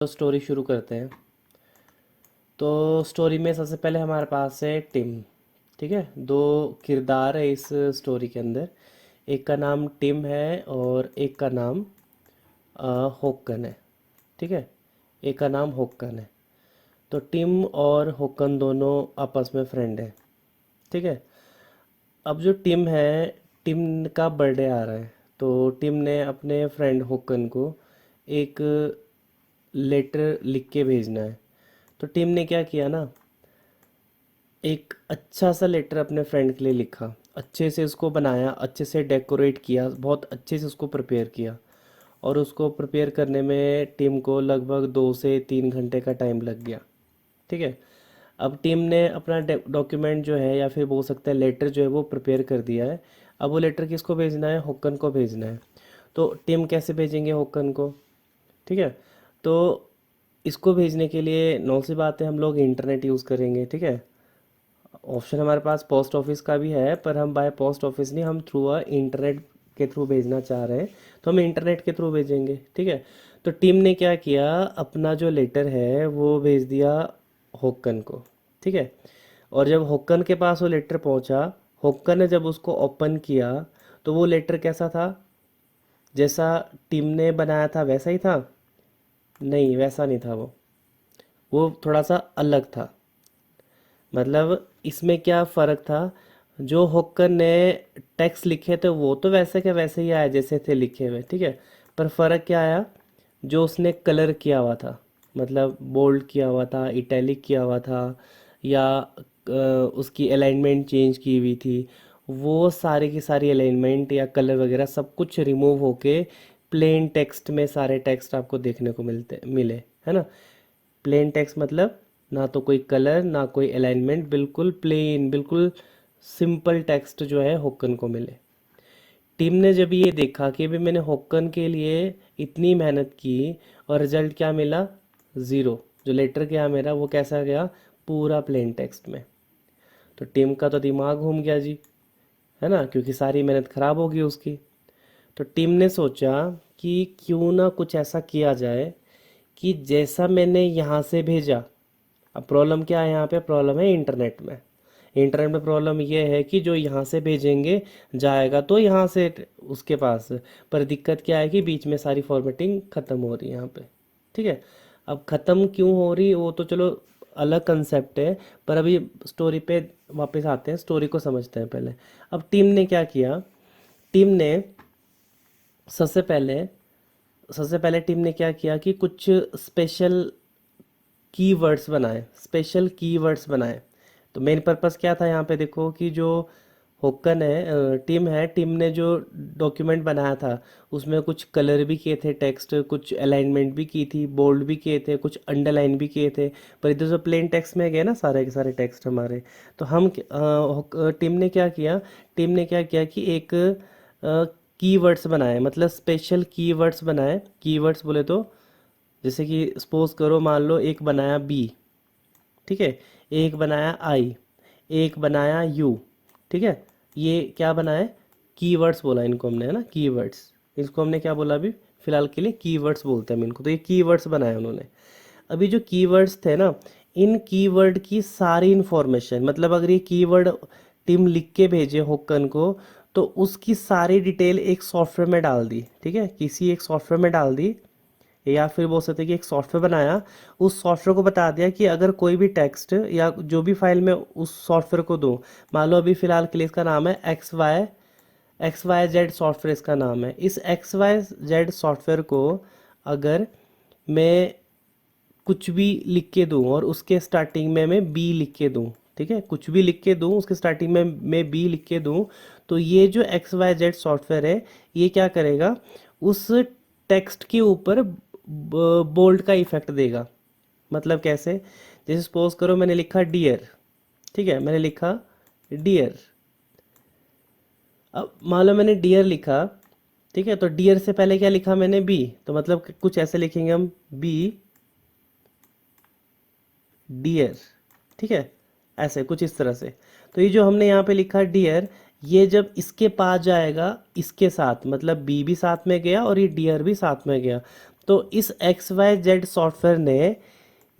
तो स्टोरी शुरू करते हैं। तो स्टोरी में सबसे पहले हमारे पास है टिम। ठीक है, दो किरदार है इस स्टोरी के अंदर। एक का नाम टिम है और एक का नाम होक्कन है। ठीक है, एक का नाम होक्कन है। तो टिम और होक्कन दोनों आपस में फ्रेंड है। ठीक है, अब जो टिम है, टिम का बर्थडे आ रहा है। तो टिम ने अपने फ्रेंड होक्कन को एक लेटर लिख के भेजना है। तो टिम ने क्या किया ना, एक अच्छा सा लेटर अपने फ्रेंड के लिए लिखा, अच्छे से उसको बनाया, अच्छे से डेकोरेट किया, बहुत अच्छे से उसको प्रिपेयर किया। और उसको प्रिपेयर करने में टीम को लगभग 2 से 3 घंटे का टाइम लग गया। ठीक है, अब टीम ने अपना डॉक्यूमेंट जो है, या फिर बोल सकते हैं लेटर जो है, वो प्रिपेयर कर दिया है। अब वो लेटर किसको भेजना है? होक्कन को भेजना है। तो टीम कैसे भेजेंगे होक्कन को? ठीक है, तो इसको भेजने के लिए नौ सी बात है, हम लोग इंटरनेट यूज़ करेंगे। ठीक है, ऑप्शन हमारे पास पोस्ट ऑफिस का भी है, पर हम बाय पोस्ट ऑफिस नहीं, हम थ्रू इंटरनेट के थ्रू भेजना चाह रहे हैं। तो हम इंटरनेट के थ्रू भेजेंगे। ठीक है, तो टीम ने क्या किया, अपना जो लेटर है वो भेज दिया होक्कन को। ठीक है, और जब होक्कन के पास वो लेटर पहुंचा, होक्कन ने जब उसको ओपन किया, तो वो लेटर कैसा था? जैसा टीम ने बनाया था वैसा ही था? नहीं, वैसा नहीं था। वो थोड़ा सा अलग था। मतलब इसमें क्या फ़र्क था? जो होक्कर ने टेक्स्ट लिखे थे वो तो वैसे के वैसे ही आए जैसे थे लिखे हुए। ठीक है, पर फ़र्क क्या आया? जो उसने कलर किया हुआ था, मतलब बोल्ड किया हुआ था, इटैलिक किया हुआ था, या उसकी अलाइनमेंट चेंज की हुई थी, वो सारी की सारी अलाइनमेंट या कलर वगैरह सब कुछ रिमूव होके प्लेन टेक्स्ट में सारे टेक्स्ट आपको देखने को मिले, है ना। प्लेन टेक्स्ट मतलब ना तो कोई कलर ना कोई अलाइनमेंट, बिल्कुल प्लेन, बिल्कुल सिंपल टेक्स्ट जो है होक्कन को मिले। टीम ने जब ये देखा कि भी मैंने होक्कन के लिए इतनी मेहनत की और रिजल्ट क्या मिला? ज़ीरो। जो लेटर गया मेरा वो कैसा गया? पूरा प्लेन टेक्स्ट में। तो टीम का तो दिमाग घूम गया जी, है ना, क्योंकि सारी मेहनत ख़राब होगी उसकी। तो टीम ने सोचा कि क्यों ना कुछ ऐसा किया जाए कि जैसा मैंने यहाँ से भेजा। अब प्रॉब्लम क्या है यहाँ पे? प्रॉब्लम है इंटरनेट में। इंटरनेट में प्रॉब्लम ये है कि जो यहाँ से भेजेंगे जाएगा तो यहाँ से उसके पास, पर दिक्कत क्या है कि बीच में सारी फॉर्मेटिंग ख़त्म हो रही है यहाँ पे। ठीक है, अब ख़त्म क्यों हो रही वो तो चलो अलग कंसेप्ट है, पर अभी स्टोरी पे वापस आते हैं, स्टोरी को समझते हैं पहले। अब टीम ने क्या किया? टीम ने सबसे पहले सबसे पहले टीम ने क्या किया कि कुछ स्पेशल कीवर्ड्स बनाए, स्पेशल कीवर्ड्स बनाए। तो मेन पर्पस क्या था यहाँ पे? देखो कि जो होक्कन है, टीम है, टीम ने जो डॉक्यूमेंट बनाया था उसमें कुछ कलर भी किए थे टेक्स्ट, कुछ अलाइनमेंट भी की थी, बोल्ड भी किए थे, कुछ अंडरलाइन भी किए थे। पर इधर जो प्लेन टेक्स्ट में गए ना सारे के सारे टेक्स्ट हमारे, तो टीम ने क्या किया? टीम ने क्या किया कि एक कीवर्ड्स बनाए, मतलब स्पेशल कीवर्ड्स बनाए। कीवर्ड्स बोले तो जैसे कि सपोज करो, मान लो एक बनाया बी, ठीक है, एक बनाया आई, एक बनाया यू। ठीक है, ये क्या बनाए? कीवर्ड्स बोला इनको हमने, है ना, कीवर्ड्स। इसको हमने क्या बोला अभी फिलहाल के लिए? कीवर्ड्स बोलते हैं हम इनको। तो ये कीवर्ड्स बनाए उन्होंने। अभी जो कीवर्ड्स थे ना, इन कीवर्ड की सारी इंफॉर्मेशन, मतलब अगर ये कीवर्ड टीम लिख के भेजे होक्कन को, तो उसकी सारी डिटेल एक सॉफ्टवेयर में डाल दी। ठीक है, किसी एक सॉफ्टवेयर में डाल दी, या फिर बोल सकते हैं कि एक सॉफ्टवेयर बनाया। उस सॉफ्टवेयर को बता दिया कि अगर कोई भी टेक्स्ट या जो भी फाइल मैं उस सॉफ्टवेयर को दूं, मान लो अभी फ़िलहाल के लिए इसका नाम है XYZ सॉफ्टवेयर, इसका नाम है। इस XYZ सॉफ्टवेयर को अगर मैं कुछ भी लिख के दूं और उसके स्टार्टिंग में मैं बी लिख के दूं, ठीक है, कुछ भी लिख के दूं, उसके स्टार्टिंग में मैं बी लिख के दूं, तो ये जो XYZ सॉफ्टवेयर है ये क्या करेगा? उस टेक्स्ट के ऊपर बोल्ड का इफेक्ट देगा। मतलब कैसे? जैसे सपोज करो मैंने लिखा डियर, ठीक है, मैंने लिखा डियर। अब मान लो मैंने डियर लिखा, ठीक है, तो डियर से पहले क्या लिखा मैंने? बी। तो मतलब कुछ ऐसे लिखेंगे हम, बी डियर। ठीक है, ऐसे कुछ इस तरह से। तो ये जो हमने यहाँ पे लिखा डियर, ये जब इसके पास जाएगा इसके साथ, मतलब बी भी साथ में गया और ये डियर भी साथ में गया, तो इस एक्स वाई जेड सॉफ्टवेयर ने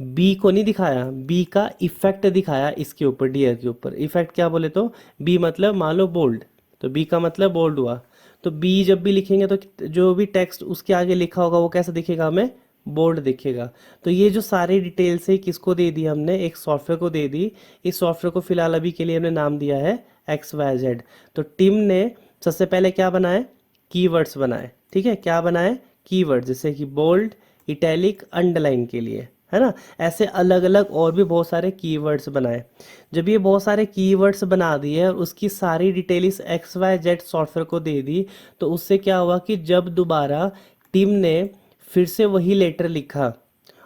बी को नहीं दिखाया, बी का इफेक्ट दिखाया इसके ऊपर, डियर के ऊपर। इफेक्ट क्या बोले तो बी मतलब मान लो बोल्ड, तो बी का मतलब बोल्ड हुआ। तो बी जब भी लिखेंगे तो जो भी टेक्स्ट उसके आगे लिखा होगा वो कैसा दिखेगा, हमें बोल्ड दिखेगा। तो ये जो सारी डिटेल्स है किसको दे दी हमने, एक सॉफ्टवेयर को दे दी। इस सॉफ्टवेयर को फिलहाल अभी के लिए हमने नाम दिया है एक्स वाई जेड। तो टिम ने सबसे पहले क्या बनाए, कीवर्ड्स बनाए। ठीक है, क्या बनाए, कीवर्ड, जैसे कि बोल्ड, इटैलिक, अंडरलाइन के लिए, है ना। ऐसे अलग अलग और भी बहुत सारे कीवर्ड्स बनाए। जब ये बहुत सारे कीवर्ड्स बना दिए और उसकी सारी डिटेल इस एक्स वाई जेड सॉफ्टवेयर को दे दी, तो उससे क्या हुआ कि जब दोबारा टीम ने फिर से वही लेटर लिखा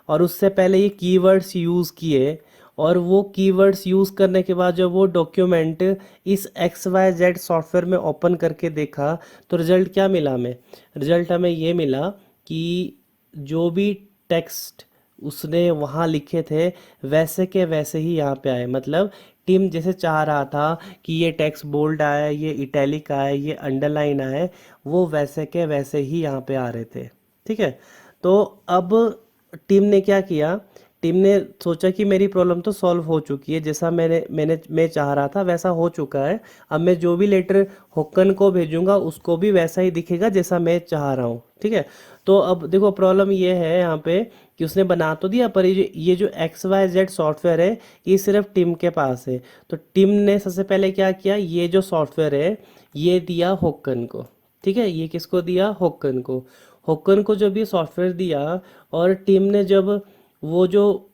और उससे पहले ये कीवर्ड्स यूज़ किए, और वो कीवर्ड्स यूज़ करने के बाद जब वो डॉक्यूमेंट इस एक्स वाई जेड सॉफ्टवेयर में ओपन करके देखा, तो रिजल्ट क्या मिला हमें, रिजल्ट हमें ये मिला कि जो भी टेक्स्ट उसने वहाँ लिखे थे वैसे के वैसे ही यहाँ पे आए। मतलब टीम जैसे चाह रहा था कि ये टेक्स्ट बोल्ड आए, ये इटैलिक आए, ये अंडरलाइन आए, वो वैसे के वैसे ही यहाँ पे आ रहे थे। ठीक है, तो अब टीम ने क्या किया, टीम ने सोचा कि मेरी प्रॉब्लम तो सॉल्व हो चुकी है, जैसा मैं चाह रहा था वैसा हो चुका है। अब मैं जो भी लेटर होक्कन को भेजूंगा उसको भी वैसा ही दिखेगा जैसा मैं चाह रहा हूँ। ठीक है, तो अब देखो प्रॉब्लम ये है यहाँ पे कि उसने बना तो दिया, पर ये जो एक्स वाई जेड सॉफ्टवेयर है ये सिर्फ टीम के पास है। तो टीम ने सबसे पहले क्या किया, ये जो सॉफ्टवेयर है ये दिया होक्कन को। ठीक है, ये किसको दिया, होक्कन को। होक्कन को जब ये सॉफ्टवेयर दिया और टीम ने जब वो जो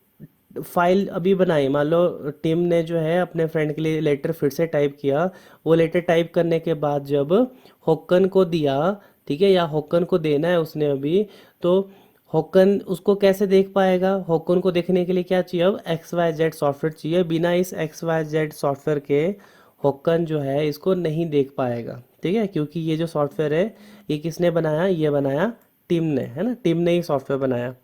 फाइल अभी बनाई, मान लो टीम ने जो है अपने फ्रेंड के लिए लेटर फिर से टाइप किया, वो लेटर टाइप करने के बाद जब होक्कन को दिया, ठीक है, या होक्कन को देना है उसने अभी, तो होक्कन उसको कैसे देख पाएगा, होक्कन को देखने के लिए क्या चाहिए, अब एक्स वाई जेड सॉफ्टवेयर चाहिए। बिना इस एक्स वाई जेड सॉफ्टवेयर के होक्कन जो है इसको नहीं देख पाएगा। ठीक है, क्योंकि ये जो सॉफ्टवेयर है ये किसने बनाया, ये बनाया टीम ने, है ना, टीम ने ही सॉफ्टवेयर बनाया।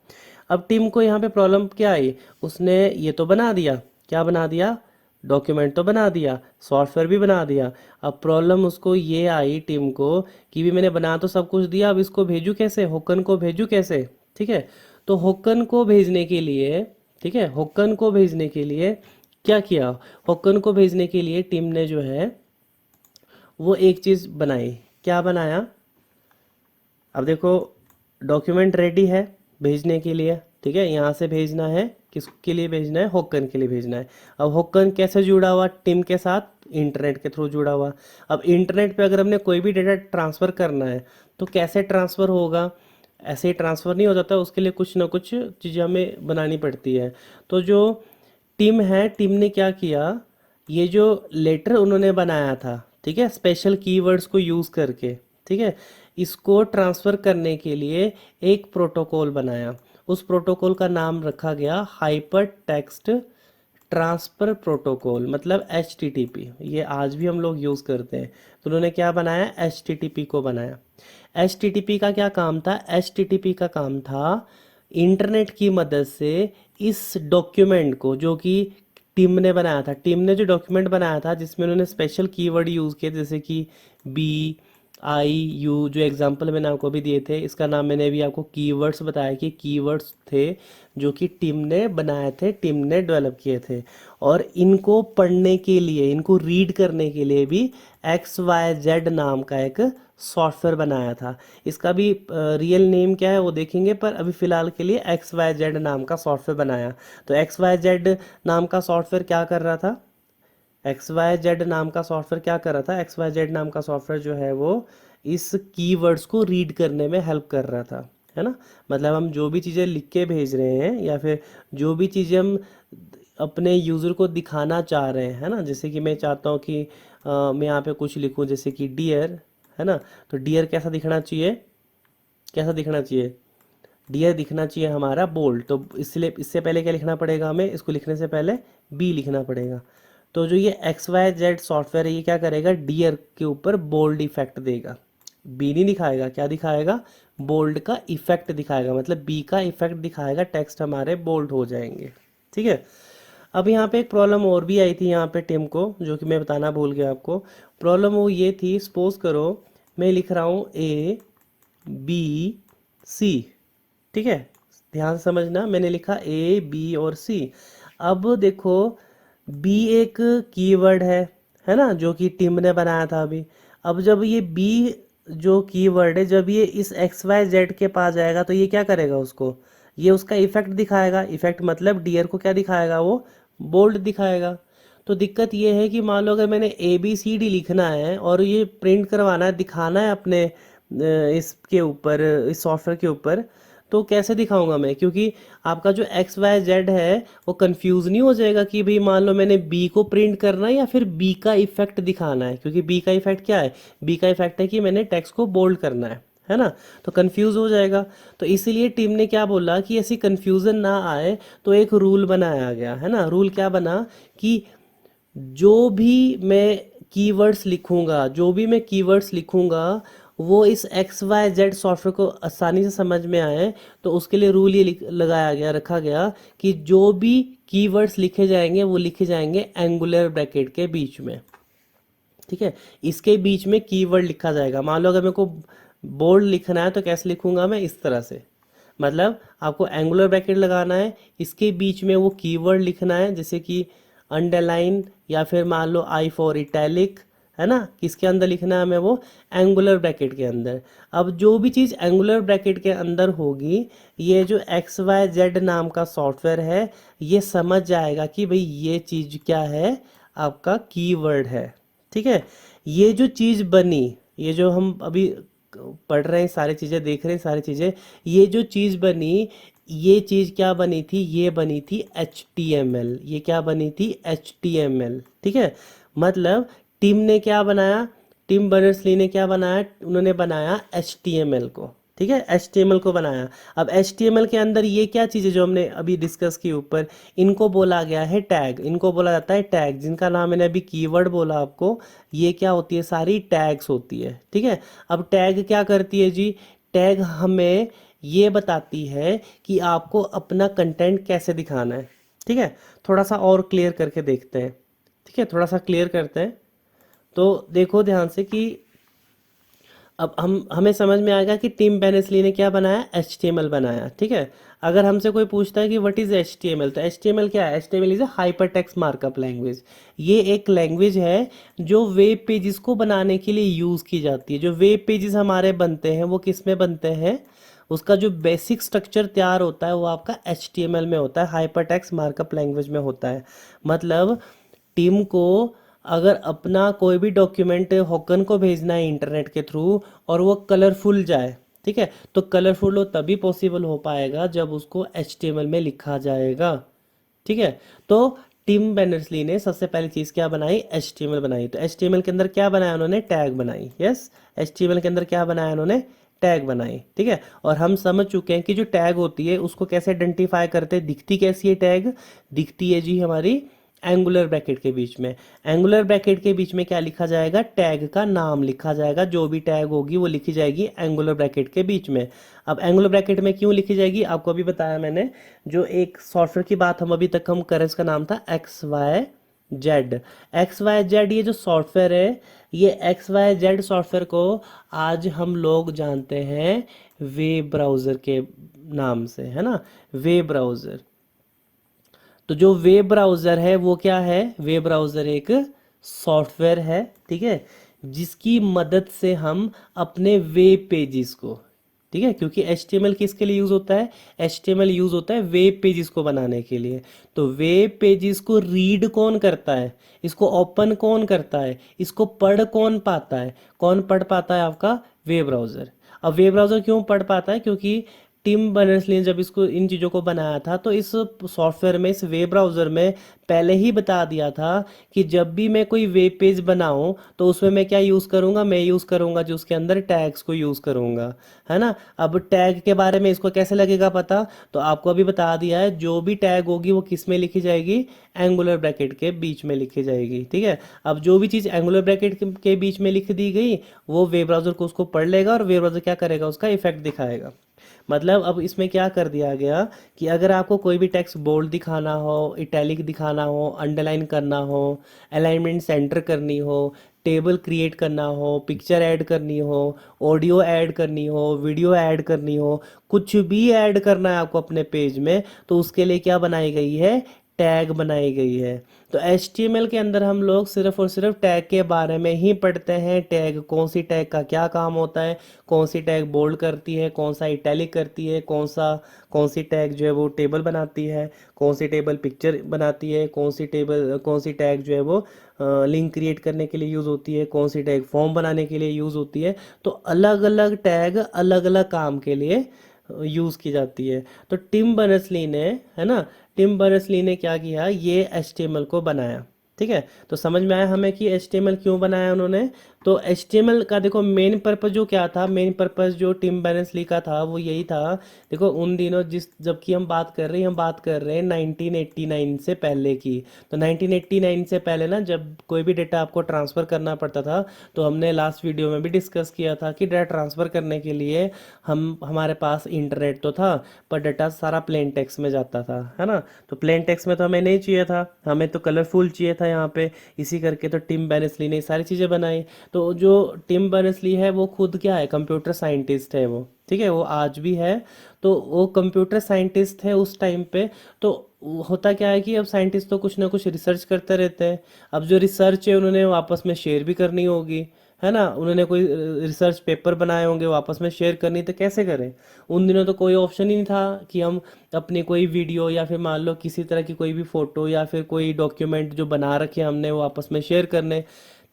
अब टीम को यहाँ पे प्रॉब्लम क्या आई, उसने ये तो बना दिया, क्या बना दिया, डॉक्यूमेंट तो बना दिया, सॉफ्टवेयर भी बना दिया। अब प्रॉब्लम उसको ये आई टीम को कि भी मैंने बना तो सब कुछ दिया, अब इसको भेजूँ कैसे, होक्कन को भेजूँ कैसे। ठीक है, तो होक्कन को भेजने के लिए, ठीक है, होक्कन को भेजने के लिए क्या किया, होक्कन को भेजने के लिए टीम ने जो है वो एक चीज़ बनाई। क्या बनाया, अब देखो डॉक्यूमेंट रेडी है भेजने के लिए। ठीक है, यहाँ से भेजना है, किसके लिए भेजना है, होक्कन के लिए भेजना है। अब होक्कन कैसे जुड़ा हुआ टीम के साथ, इंटरनेट के थ्रू जुड़ा हुआ। अब इंटरनेट पे अगर हमने कोई भी डेटा ट्रांसफ़र करना है तो कैसे ट्रांसफ़र होगा, ऐसे ही ट्रांसफ़र नहीं हो जाता, उसके लिए कुछ ना कुछ चीज़ें हमें बनानी पड़ती है। तो जो टीम है, टीम ने क्या किया, ये जो लेटर उन्होंने बनाया था, ठीक है, स्पेशल कीवर्ड्स को यूज़ करके, ठीक है, इसको ट्रांसफ़र करने के लिए एक प्रोटोकॉल बनाया। उस प्रोटोकॉल का नाम रखा गया हाइपर टेक्स्ट ट्रांसफ़र प्रोटोकॉल, मतलब HTTP। ये आज भी हम लोग यूज़ करते हैं। तो उन्होंने क्या बनाया, HTTP को बनाया। HTTP का क्या काम था, HTTP का काम था इंटरनेट की मदद से इस डॉक्यूमेंट को, जो कि टीम ने बनाया था, टीम ने जो डॉक्यूमेंट बनाया था जिसमें उन्होंने स्पेशल कीवर्ड यूज़ किए, जैसे कि BIU, जो एग्जांपल मैंने आपको अभी दिए थे, इसका नाम मैंने अभी आपको कीवर्ड्स बताया कि कीवर्ड्स थे जो कि टीम ने बनाए थे, टीम ने डेवलप किए थे। और इनको पढ़ने के लिए, इनको रीड करने के लिए भी XYZ नाम का एक सॉफ्टवेयर बनाया था। इसका भी रियल नेम क्या है वो देखेंगे, पर अभी फ़िलहाल के लिए XYZ नाम का सॉफ्टवेयर बनाया। तो XYZ नाम का सॉफ्टवेयर क्या कर रहा था, XYZ नाम का सॉफ्टवेयर क्या कर रहा था, XYZ नाम का सॉफ्टवेयर जो है वो इस कीवर्ड्स को रीड करने में हेल्प कर रहा था, है ना। मतलब हम जो भी चीज़ें लिख के भेज रहे हैं या फिर जो भी चीज़ें हम अपने यूज़र को दिखाना चाह रहे हैं, है ना, जैसे कि मैं चाहता हूँ कि मैं यहाँ पे कुछ लिखूँ, जैसे कि डियर, है ना, तो डियर कैसा दिखना चाहिए, कैसा दिखना चाहिए, डियर दिखना चाहिए हमारा बोल्ड। तो इसलिए इससे पहले क्या लिखना पड़ेगा हमें, इसको लिखने से पहले बी लिखना पड़ेगा। तो जो ये XYZ सॉफ्टवेयर है ये क्या करेगा, डियर के ऊपर बोल्ड इफेक्ट देगा, बी नहीं दिखाएगा, क्या दिखाएगा, बोल्ड का इफेक्ट दिखाएगा, मतलब बी का इफेक्ट दिखाएगा, टेक्स्ट हमारे बोल्ड हो जाएंगे। ठीक है, अब यहाँ पे एक प्रॉब्लम और भी आई थी यहाँ पे टीम को, जो कि मैं बताना भूल गया आपको। प्रॉब्लम वो ये थी, सपोज करो मैं लिख रहा हूँ ABC, ठीक है, ध्यान से समझना, मैंने लिखा ए बी और सी। अब देखो बी एक कीवर्ड है ना, जो कि टिम ने बनाया था अभी। अब जब ये बी जो कीवर्ड है, जब ये इस एक्स वाई जेड के पास जाएगा तो ये क्या करेगा, उसको ये उसका इफेक्ट दिखाएगा। इफेक्ट मतलब डियर को क्या दिखाएगा, वो बोल्ड दिखाएगा। तो दिक्कत ये है कि मान लो अगर मैंने ए बी सी डी लिखना है और ये प्रिंट करवाना है, दिखाना है अपने इसके ऊपर, इस सॉफ्टवेयर के ऊपर, तो कैसे दिखाऊंगा मैं? क्योंकि आपका जो एक्स वाई जेड है वो कंफ्यूज नहीं हो जाएगा कि भाई मान लो मैंने बी को प्रिंट करना है या फिर बी का इफेक्ट दिखाना है। क्योंकि बी का इफेक्ट क्या है? बी का इफेक्ट है कि मैंने टेक्स्ट को बोल्ड करना है ना। तो कंफ्यूज हो जाएगा। तो इसीलिए टीम ने क्या बोला कि ऐसी कंफ्यूजन ना आए, तो एक रूल बनाया गया है ना। रूल क्या बना कि जो भी मैं कीवर्ड्स लिखूंगा, जो भी मैं कीवर्ड्स लिखूंगा, वो इस एक्स वाई जेड सॉफ्टवेयर को आसानी से समझ में आए। तो उसके लिए रूल ये लगाया गया, रखा गया कि जो भी कीवर्ड्स लिखे जाएंगे वो लिखे जाएंगे एंगुलर ब्रैकेट के बीच में। ठीक है, इसके बीच में कीवर्ड लिखा जाएगा। मान लो अगर मेरे को बोल्ड लिखना है तो कैसे लिखूंगा मैं? इस तरह से। मतलब आपको एंगुलर ब्रैकेट लगाना है, इसके बीच में वो कीवर्ड लिखना है, जैसे कि अंडरलाइन या फिर मान लो आई फॉर इटैलिक, है ना। किसके अंदर लिखना है हमें? वो एंगुलर ब्रैकेट के अंदर। अब जो भी चीज़ एंगुलर ब्रैकेट के अंदर होगी, ये जो एक्स वाई जेड नाम का सॉफ्टवेयर है ये समझ जाएगा कि भाई ये चीज़ क्या है, आपका कीवर्ड है। ठीक है, ये जो चीज़ बनी, ये जो हम अभी पढ़ रहे हैं, सारी चीज़ें देख रहे हैं, सारी चीज़ें, ये जो चीज़ बनी, ये चीज़ क्या बनी थी? ये बनी थी HTML। ये क्या बनी थी? HTML। ठीक है, मतलब टीम ने क्या बनाया? टिम बर्नर्स-ली ने क्या बनाया? उन्होंने बनाया HTML को। ठीक है, HTML को बनाया। अब HTML के अंदर ये क्या चीज़ है जो हमने अभी डिस्कस की ऊपर, इनको बोला गया है टैग। इनको बोला जाता है टैग, जिनका नाम मैंने अभी कीवर्ड बोला आपको। ये क्या होती है? सारी टैग्स होती है। ठीक है, अब टैग क्या करती है जी? टैग हमें ये बताती है कि आपको अपना कंटेंट कैसे दिखाना है। ठीक है, थोड़ा सा और क्लियर करके देखते हैं। ठीक है, थोड़ा सा क्लियर करते हैं। तो देखो ध्यान से कि अब हमें समझ में आएगा कि टिम बेर्नर्स-ली ने क्या बनाया? HTML बनाया। ठीक है, अगर हमसे कोई पूछता है कि व्हाट इज HTML, तो HTML क्या है? HTML is a hyper text markup language. ये एक लैंग्वेज है जो वेब पेजेस को बनाने के लिए यूज़ की जाती है। जो वेब पेजेस हमारे बनते हैं वो किस में बनते हैं? उसका जो बेसिक स्ट्रक्चर तैयार होता है वो आपका HTML में होता है, हाइपर टेक्स्ट मार्कअप लैंग्वेज में होता है। मतलब टीम को अगर अपना कोई भी डॉक्यूमेंट हॉकन को भेजना है इंटरनेट के थ्रू और वो कलरफुल जाए, ठीक है, तो कलरफुल वो तभी पॉसिबल हो पाएगा जब उसको HTML में लिखा जाएगा। ठीक है, तो टिम बेर्नर्स-ली ने सबसे पहली चीज़ क्या बनाई? HTML बनाई। तो HTML के अंदर क्या बनाया उन्होंने? टैग बनाई। यस, HTML के अंदर क्या बनाया उन्होंने? टैग बनाई। ठीक है, और हम समझ चुके हैं कि जो टैग होती है उसको कैसे आइडेंटिफाई करते हैं। दिखती कैसी है टैग? दिखती है जी हमारी एंगुलर ब्रैकेट के बीच में। एंगुलर ब्रैकेट के बीच में क्या लिखा जाएगा? टैग का नाम लिखा जाएगा। जो भी टैग होगी वो लिखी जाएगी एंगुलर ब्रैकेट के बीच में। अब एंगुलर ब्रैकेट में क्यों लिखी जाएगी आपको अभी बताया मैंने। जो एक सॉफ्टवेयर की बात हम अभी तक हम कर रहे हैं, इसका नाम था X Y Z. X Y Z ये जो सॉफ्टवेयर है, ये एक्स वाई जेड सॉफ्टवेयर को आज हम लोग जानते हैं वेब ब्राउज़र के नाम से, है ना। Web browser. तो जो वेब ब्राउज़र है वो क्या है? वेब ब्राउज़र एक सॉफ्टवेयर है, ठीक है, जिसकी मदद से हम अपने वेब पेजेस को, ठीक है, क्योंकि HTML किसके लिए यूज़ होता है? HTML यूज़ होता है वेब पेजेस को बनाने के लिए। तो वेब पेजेस को रीड कौन करता है? इसको ओपन कौन करता है? इसको पढ़ कौन पाता है? कौन पढ़ पाता है? आपका वेब ब्राउज़र। अब वेब ब्राउज़र क्यों पढ़ पाता है? क्योंकि टिम बर्नर्स-ली ने जब इसको इन चीज़ों को बनाया था तो इस सॉफ्टवेयर में, इस वेब ब्राउज़र में पहले ही बता दिया था कि जब भी मैं कोई वेब पेज बनाऊं तो उसमें मैं क्या यूज़ करूंगा? मैं यूज़ करूंगा जो उसके अंदर टैग्स को यूज़ करूंगा, है ना। अब टैग के बारे में इसको कैसे लगेगा पता? तो आपको अभी बता दिया है, जो भी टैग होगी वो किस में लिखी जाएगी? एंगुलर ब्रैकेट के बीच में लिखी जाएगी। ठीक है, अब जो भी चीज़ एंगुलर ब्रैकेट के बीच में लिख दी गई वो वेब ब्राउज़र को उसको पढ़ लेगा और वेब ब्राउज़र क्या करेगा? उसका इफेक्ट दिखाएगा। मतलब अब इसमें क्या कर दिया गया कि अगर आपको कोई भी टेक्स्ट बोल्ड दिखाना हो, इटैलिक दिखाना हो, अंडरलाइन करना हो, अलाइनमेंट सेंटर करनी हो, टेबल क्रिएट करना हो, पिक्चर ऐड करनी हो, ऑडियो ऐड करनी हो, वीडियो ऐड करनी हो, कुछ भी ऐड करना है आपको अपने पेज में, तो उसके लिए क्या बनाई गई है, टैग बनाई गई है। तो HTML के अंदर हम लोग सिर्फ और सिर्फ टैग के बारे में ही पढ़ते हैं। टैग, कौन सी टैग का क्या काम होता है, कौन सी टैग बोल्ड करती है, कौन सा इटैलिक करती है, कौन सी टैग जो है वो टेबल बनाती है, कौन सी टेबल पिक्चर बनाती है, कौन सी टैग जो है वो लिंक क्रिएट करने के लिए यूज़ होती है, कौन सी टैग फॉर्म बनाने के लिए यूज़ होती है। तो अलग अलग टैग अलग अलग काम के लिए यूज़ की जाती है। तो टिम बर्नर्स-ली ने, है ना, टिम बर्नर्स-ली ने क्या किया, ये HTML को बनाया। ठीक है, तो समझ में आया हमें कि HTML क्यों बनाया उन्होंने। तो HTML का देखो मेन पर्पस जो क्या था, मेन पर्पस जो टिम बर्नर्स-ली का था वो यही था। देखो उन दिनों जबकि हम बात कर रहे हैं, 1989 से पहले की। तो 1989 से पहले ना, जब कोई भी डेटा आपको ट्रांसफ़र करना पड़ता था, तो हमने लास्ट वीडियो में भी डिस्कस किया था कि डेटा ट्रांसफ़र करने के लिए हमारे पास इंटरनेट तो था, पर डेटा सारा प्लेन टेक्स्ट में जाता था, है ना। तो प्लेन टेक्स्ट में तो हमें नहीं चाहिए था, हमें तो कलरफुल चाहिए था यहाँ पे। इसी करके तो टिम बर्नर्स-ली ने ये सारी चीज़ें बनाई। तो जो टिम बर्नर्स-ली है वो खुद क्या है, कंप्यूटर साइंटिस्ट है वो। ठीक है, वो आज भी है। तो वो कंप्यूटर साइंटिस्ट है उस टाइम पे। तो होता क्या है कि अब साइंटिस्ट तो कुछ ना कुछ रिसर्च करते रहते हैं। अब जो रिसर्च है उन्होंने वो आपस में शेयर भी करनी होगी, है ना। उन्होंने कोई रिसर्च पेपर बनाए होंगे, वो आपस में शेयर करनी, तो कैसे करें। उन दिनों तो कोई ऑप्शन ही नहीं था कि हम अपनी कोई वीडियो या फिर मान लो किसी तरह की कोई भी फ़ोटो या फिर कोई डॉक्यूमेंट जो बना रखे हमने वो आपस में शेयर करने।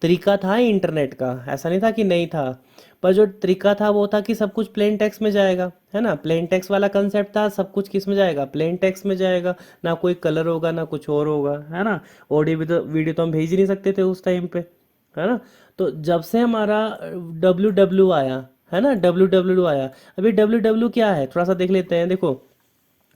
तरीका था इंटरनेट का, ऐसा नहीं था कि नहीं था। पर जो तरीका था वो था कि सब कुछ प्लेन टेक्स्ट में जाएगा, है ना। प्लेन टेक्स्ट वाला कंसेप्ट था, सब कुछ किस में जाएगा, प्लेन टेक्स्ट में जाएगा। ना कोई कलर होगा ना कुछ और होगा, है ना। ऑडियो भी तो, वीडियो तो हम भेज ही नहीं सकते थे उस टाइम पे, है ना। तो जब से हमारा डब्ल्यू आया, है ना, डब्ल्यू आया। अभी डब्ल्यू क्या है थोड़ा सा देख लेते हैं। देखो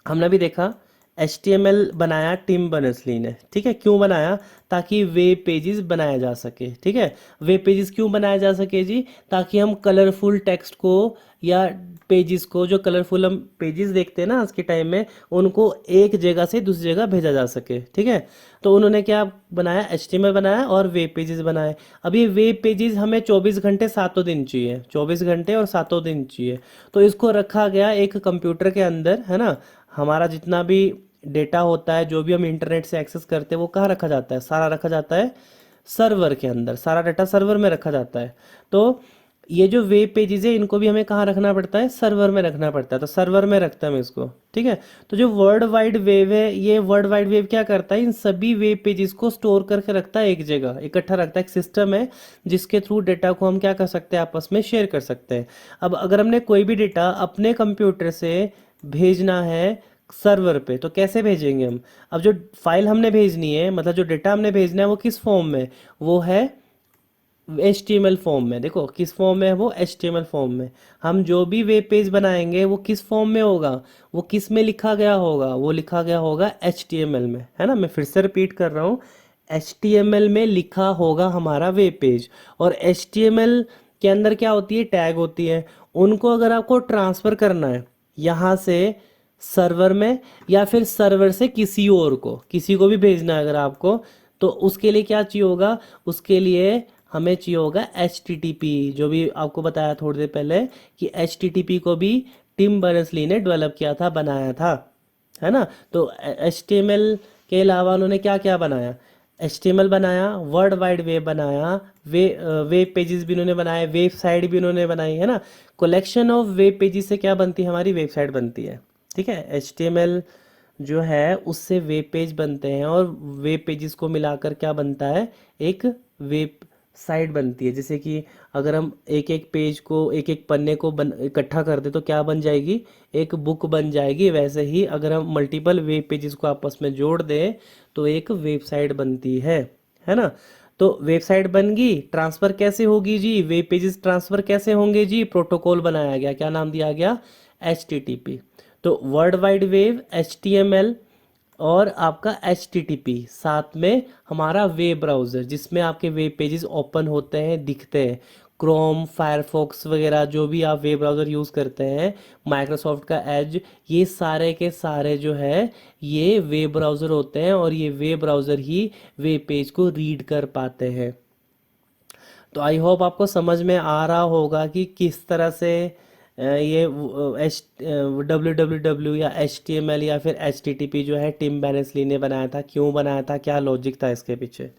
हमने भी देखा, HTML बनाया टिम बर्नर्स-ली ने। ठीक है, क्यों बनाया, ताकि वेब पेजेस बनाया जा सके। ठीक है, वेब पेजेस क्यों बनाया जा सके जी, ताकि हम कलरफुल टेक्स्ट को या पेजेस को, जो कलरफुल हम पेजेस देखते हैं ना आज के टाइम में, उनको एक जगह से दूसरी जगह भेजा जा सके। ठीक है, तो उन्होंने क्या बनाया, HTML बनाया और वेब पेजेस बनाए। अब ये वेब पेजेस हमें 24 घंटे सातों दिन चाहिए, 24 घंटे और सातों दिन चाहिए। तो इसको रखा गया एक कंप्यूटर के अंदर, है ना। हमारा जितना भी डेटा होता है, जो भी हम इंटरनेट से एक्सेस करते हैं, वो कहाँ रखा जाता है, सारा रखा जाता है सर्वर के अंदर, सारा डाटा सर्वर में रखा जाता है। तो ये जो वेब पेजेस है इनको भी हमें कहाँ रखना पड़ता है, सर्वर में रखना पड़ता है। तो सर्वर में रखते हैं हम इसको। ठीक है, तो जो वर्ल्ड वाइड वेब है, ये वर्ल्ड वाइड वेब क्या करता है, इन सभी वेब पेजेस को स्टोर करके रखता है, एक जगह इकट्ठा रखता है। एक सिस्टम है जिसके थ्रू डेटा को हम क्या कर सकते हैं, आपस में शेयर कर सकते हैं। अब अगर हमने कोई भी डेटा अपने कंप्यूटर से भेजना है सर्वर पे, तो कैसे भेजेंगे हम। अब जो फाइल हमने भेजनी है, मतलब जो डेटा हमने भेजना है, वो किस फॉर्म में, वो है HTML फॉर्म में। देखो किस फॉर्म में है वो, HTML फॉर्म में। हम जो भी वेब पेज बनाएंगे वो किस फॉर्म में होगा, वो किस में लिखा गया होगा, वो लिखा गया होगा HTML में, है ना। मैं फिर से रिपीट कर रहा हूँ, HTML में लिखा होगा हमारा वेब पेज। और HTML के अंदर क्या होती है, टैग होती है। उनको अगर आपको ट्रांसफ़र करना है यहाँ से सर्वर में, या फिर सर्वर से किसी और को, किसी को भी भेजना है अगर आपको, तो उसके लिए क्या चाहिए होगा, उसके लिए हमें चाहिए होगा HTTP। जो भी आपको बताया थोड़ी देर पहले कि HTTP को भी टिम बर्नर्स-ली ने डेवलप किया था, बनाया था, है ना। तो HTML के अलावा उन्होंने क्या क्या बनाया, HTML बनाया, वर्ल्ड वाइड वेब बनाया, वेब पेजेस भी उन्होंने बनाए, वेबसाइट भी उन्होंने बनाई, है ना। कलेक्शन ऑफ वेब पेजेस से क्या बनती है, हमारी वेबसाइट बनती है। ठीक है, HTML जो है उससे वेब पेज बनते हैं, और वेब पेजेस को मिलाकर क्या बनता है, एक वेब साइट बनती है। जैसे कि अगर हम एक एक पेज को, एक एक पन्ने को इकट्ठा कर दे तो क्या बन जाएगी, एक बुक बन जाएगी। वैसे ही अगर हम मल्टीपल वेब पेजेस को आपस में जोड़ दें तो एक वेबसाइट बनती है ना। तो वेबसाइट बन गई, ट्रांसफ़र कैसे होगी जी, वेब पेजेस ट्रांसफ़र कैसे होंगे जी, प्रोटोकॉल बनाया गया, क्या नाम दिया गया, HTTP। तो वर्ल्ड वाइड वेब, HTML और आपका HTTP, साथ में हमारा वेब ब्राउज़र जिसमें आपके वेब पेजेस ओपन होते हैं, दिखते हैं। क्रोम, फायरफॉक्स वगैरह जो भी आप वेब ब्राउज़र यूज़ करते हैं, माइक्रोसॉफ्ट का एज, ये सारे के सारे जो है ये वेब ब्राउज़र होते हैं, और ये वेब ब्राउज़र ही वेब पेज को रीड कर पाते हैं। तो आई होप आपको समझ में आ रहा होगा कि किस तरह से ये एच डब्ल्यू या एच टी एम एल या फिर एच टी टी पी जो है टिम बर्नर्स ली ने बनाया था, क्यों बनाया था, क्या लॉजिक था इसके पीछे।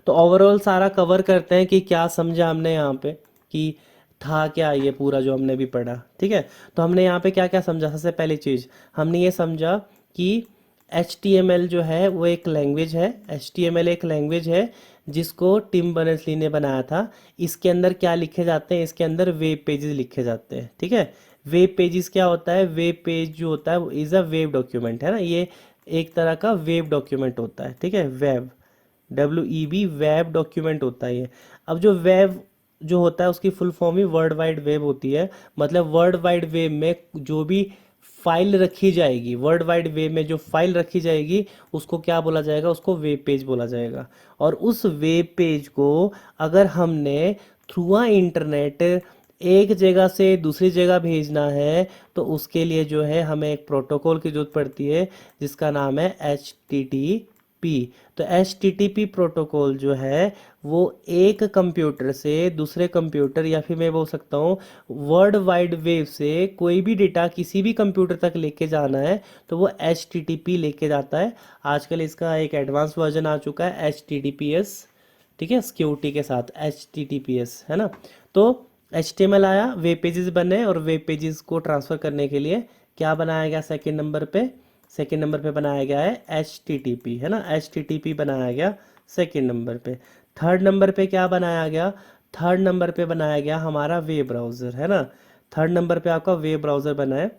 तो ओवरऑल सारा कवर करते हैं कि क्या समझा हमने यहाँ पे, कि था क्या ये पूरा जो हमने भी पढ़ा। ठीक है, तो हमने यहाँ पे क्या क्या समझा। सबसे पहली चीज़ हमने ये समझा कि एच टी एम एल जो है वो एक लैंग्वेज है। एच टी एम एल एक लैंग्वेज है जिसको टिम बर्नर्स ली ने बनाया था। इसके अंदर क्या लिखे जाते हैं, इसके अंदर वेब पेजेस लिखे जाते हैं। ठीक है, वेब पेजेस क्या होता है, वेब पेज जो होता है वो इज़ अ वेब डॉक्यूमेंट, है ना, ये एक तरह का वेब डॉक्यूमेंट होता है। ठीक है, web, W E B, web document होता है ये। अब जो वेब जो होता है उसकी फुल फॉर्म ही वर्ल्ड वाइड वेब होती है। मतलब वर्ल्ड वाइड वेब में जो भी फाइल रखी जाएगी, वर्ल्ड वाइड वेब में जो फाइल रखी जाएगी उसको क्या बोला जाएगा, उसको वेब पेज बोला जाएगा। और उस वेब पेज को अगर हमने थ्रू आ इंटरनेट एक जगह से दूसरी जगह भेजना है तो उसके लिए जो है हमें एक प्रोटोकॉल की जरूरत पड़ती है जिसका नाम है एच टी टी पी। तो H T T P protocol जो है वो एक कंप्यूटर से दूसरे कंप्यूटर या फिर मैं बोल सकता हूँ वर्ल्ड वाइड वेब से कोई भी डेटा किसी भी कंप्यूटर तक लेके जाना है तो वो एच टी टी पी लेके जाता है। आजकल इसका एक एडवांस वर्जन आ चुका है H T T P S. ठीक है, सिक्योरिटी के साथ H T T P S, है ना। तो एच टी एम एल आया, वेब पेजेस बने, और वेब पेजेस को ट्रांसफ़र करने के लिए क्या बनाया गया सेकेंड नंबर पे, सेकेंड नंबर पे बनाया गया है एच टी टी पी, है ना, एच टी टी पी बनाया गया सेकेंड नंबर पे। थर्ड नंबर पे क्या बनाया गया, थर्ड नंबर पे बनाया गया हमारा वेब ब्राउज़र, है ना। थर्ड नंबर पे आपका वेब ब्राउज़र बना है।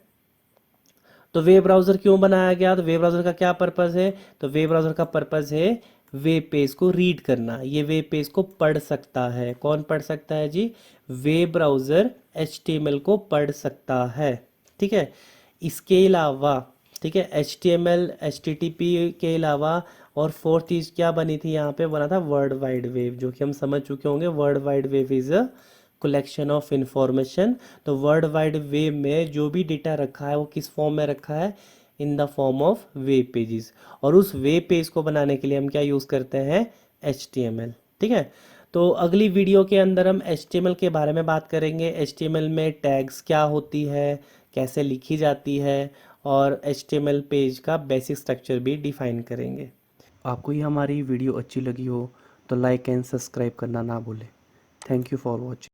तो वेब ब्राउज़र क्यों बनाया गया, तो वेब ब्राउज़र का क्या पर्पज़ है, तो वेब ब्राउज़र का पर्पज़ है वेब पेज को रीड करना। ये वेब पेज को पढ़ सकता है, कौन पढ़ सकता है जी, वेब ब्राउज़र HTML को पढ़ सकता है। ठीक है, इसके अलावा, ठीक है, HTML HTTP के अलावा और फोर्थ चीज़ क्या बनी थी यहाँ पे, बना था वर्ल्ड वाइड वेब, जो कि हम समझ चुके होंगे। World wide web is a collection of information. तो वर्ल्ड वाइड वेब में जो भी डेटा रखा है वो किस फॉर्म में रखा है, in the form of web pages. और उस वेब पेज को बनाने के लिए हम क्या यूज़ करते हैं, HTML। ठीक है, तो अगली वीडियो के अंदर हम HTML के बारे में बात करेंगे। HTML में टैग्स क्या होती है, कैसे लिखी जाती है, और HTML पेज का बेसिक स्ट्रक्चर भी डिफाइन करेंगे। आपको ये हमारी वीडियो अच्छी लगी हो तो लाइक एंड सब्सक्राइब करना ना भूलें। Thank you for watching.